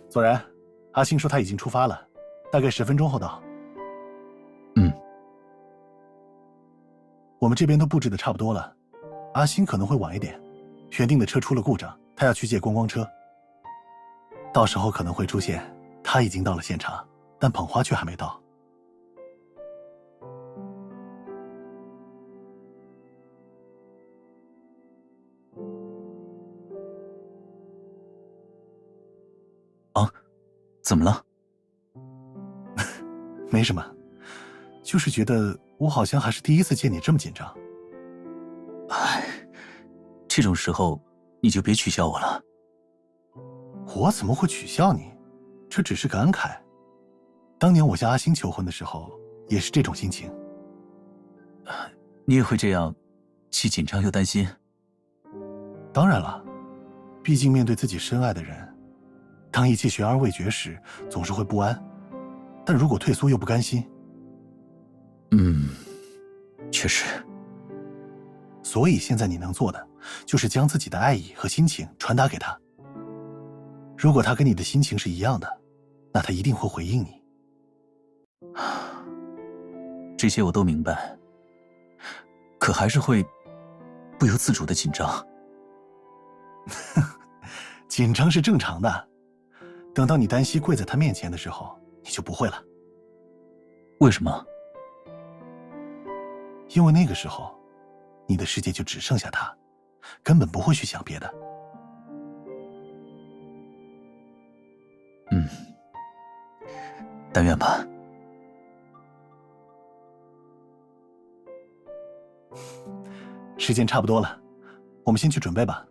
左然，阿星说他已经出发了，大概10分钟后到。我们这边都布置的差不多了，阿星可能会晚一点，原定的车出了故障，他要去借观光车。到时候可能会出现他已经到了现场，但捧花却还没到。啊，怎么了？没什么，就是觉得我好像还是第一次见你这么紧张。唉，这种时候你就别取笑我了。我怎么会取笑你？这只是感慨。当年我向阿星求婚的时候，也是这种心情。你也会这样，既紧张又担心？当然了，毕竟面对自己深爱的人，当一切悬而未决时，总是会不安。但如果退缩又不甘心，确实。所以现在你能做的，就是将自己的爱意和心情传达给他。如果他跟你的心情是一样的，那他一定会回应你。这些我都明白，可还是会不由自主的紧张。紧张是正常的，等到你单膝跪在他面前的时候，你就不会了。为什么？因为那个时候，你的世界就只剩下他，根本不会去想别的。但愿吧。时间差不多了，我们先去准备吧。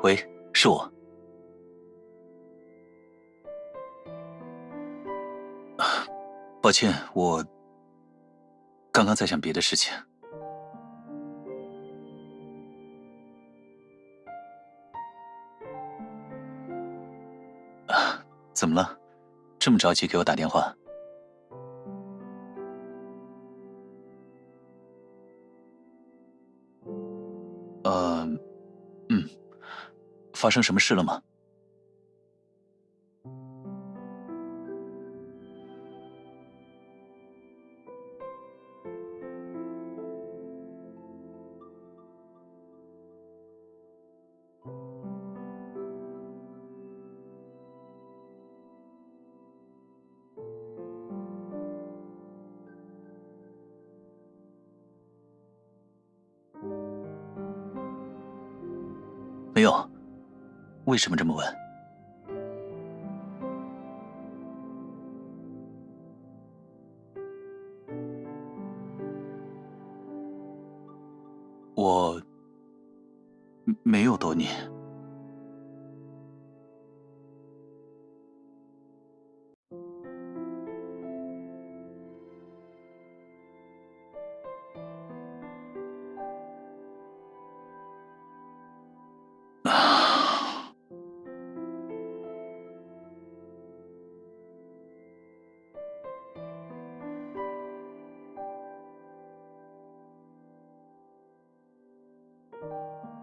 喂，是我。抱歉，我刚刚在想别的事情。怎么了？这么着急给我打电话？发生什么事了吗？没有。为什么这么问？我没有躲你。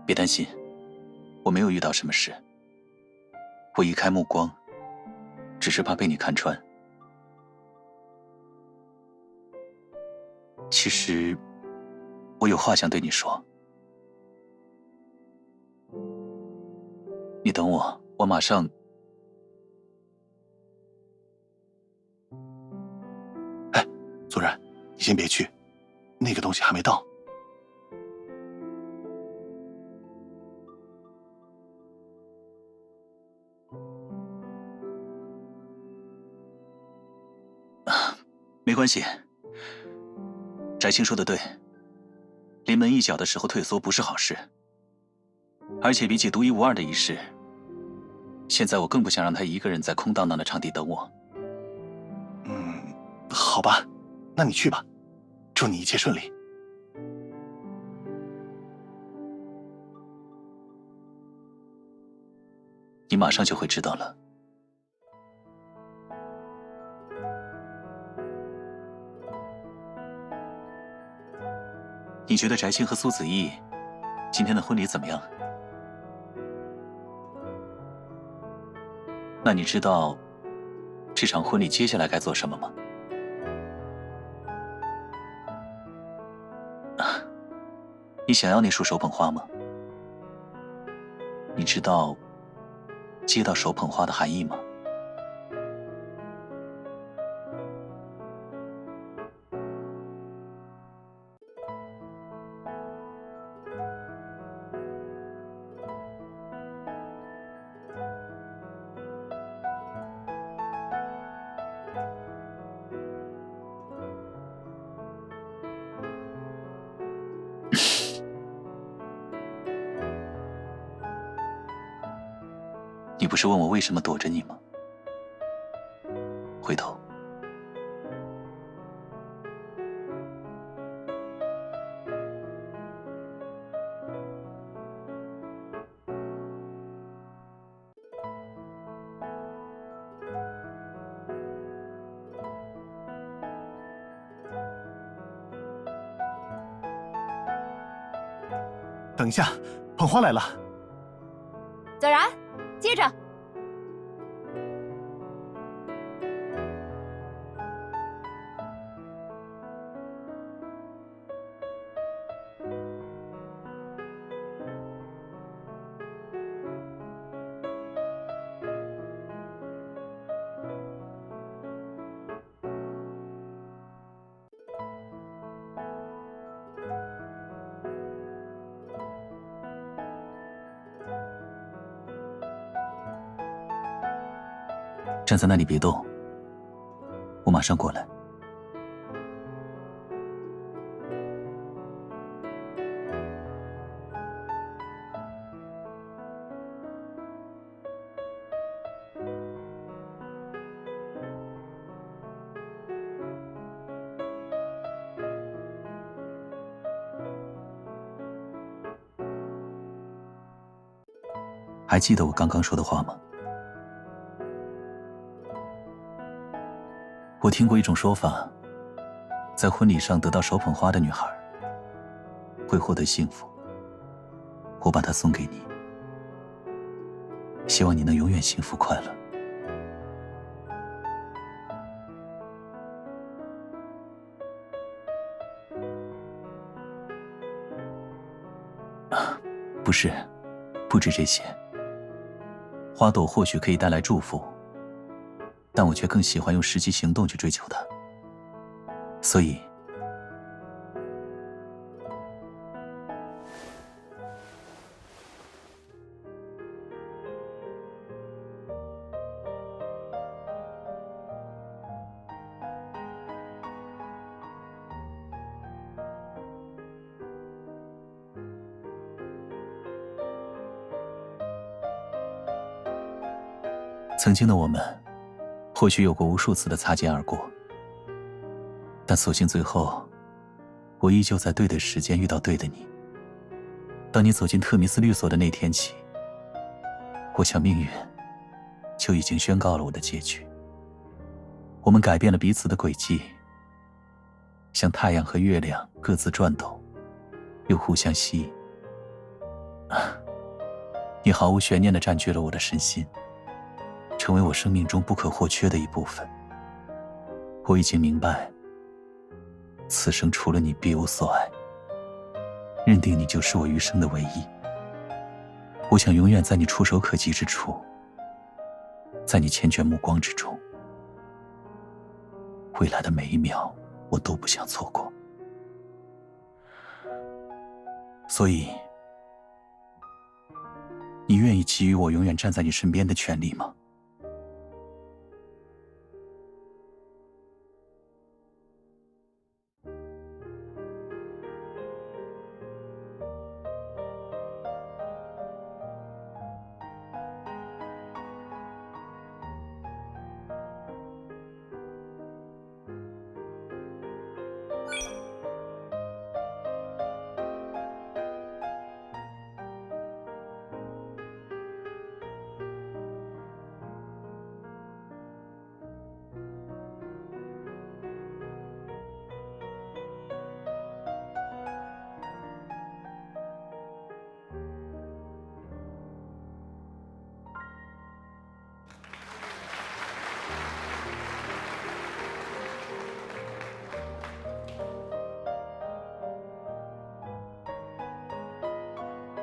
别担心，我没有遇到什么事。我移开目光，只是怕被你看穿。其实，我有话想对你说。你等我，我马上。哎，左然，你先别去，那个东西还没到。没关系，翟青说的对，临门一脚的时候退缩不是好事，而且比起独一无二的一世，现在我更不想让他一个人在空荡荡的场地等我。好吧，那你去吧，祝你一切顺利。你马上就会知道了。你觉得翟青和苏子毅今天的婚礼怎么样？那你知道这场婚礼接下来该做什么吗？你想要那束手捧花吗？你知道接到手捧花的含义吗？你不是问我为什么躲着你吗？回头。等一下，捧花来了。左然，接着。站在那里别动，我马上过来。还记得我刚刚说的话吗？我听过一种说法，在婚礼上得到手捧花的女孩会获得幸福。我把它送给你，希望你能永远幸福快乐。不是，不止这些。花朵或许可以带来祝福，但我却更喜欢用实际行动去追求它。所以，曾经的我们，或许有过无数次的擦肩而过，但所幸最后，我依旧在对的时间遇到对的你。当你走进特弥斯律所的那天起，我想命运就已经宣告了我的结局。我们改变了彼此的轨迹，像太阳和月亮各自转动，又互相吸引。你毫无悬念地占据了我的身心，成为我生命中不可或缺的一部分。我已经明白，此生除了你别无所爱，认定你就是我余生的唯一。我想永远在你触手可及之处，在你缱绻目光之中，未来的每一秒我都不想错过。所以，你愿意给予我永远站在你身边的权利吗？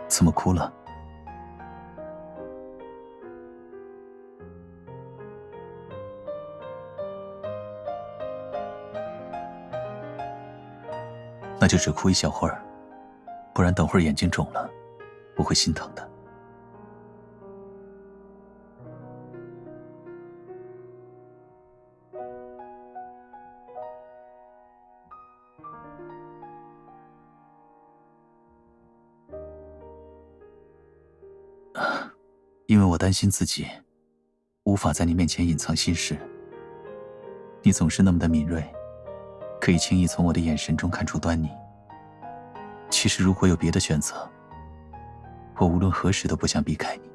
怎么哭了？那就只哭一小会儿，不然等会儿眼睛肿了，我会心疼的。因为我担心自己无法在你面前隐藏心事。你总是那么的敏锐，可以轻易从我的眼神中看出端倪。其实如果有别的选择，我无论何时都不想避开你。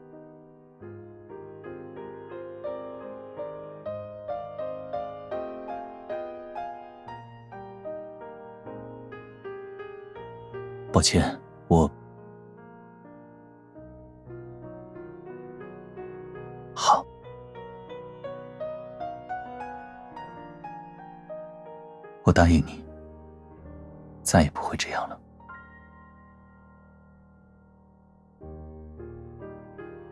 抱歉，好，我答应你，再也不会这样了。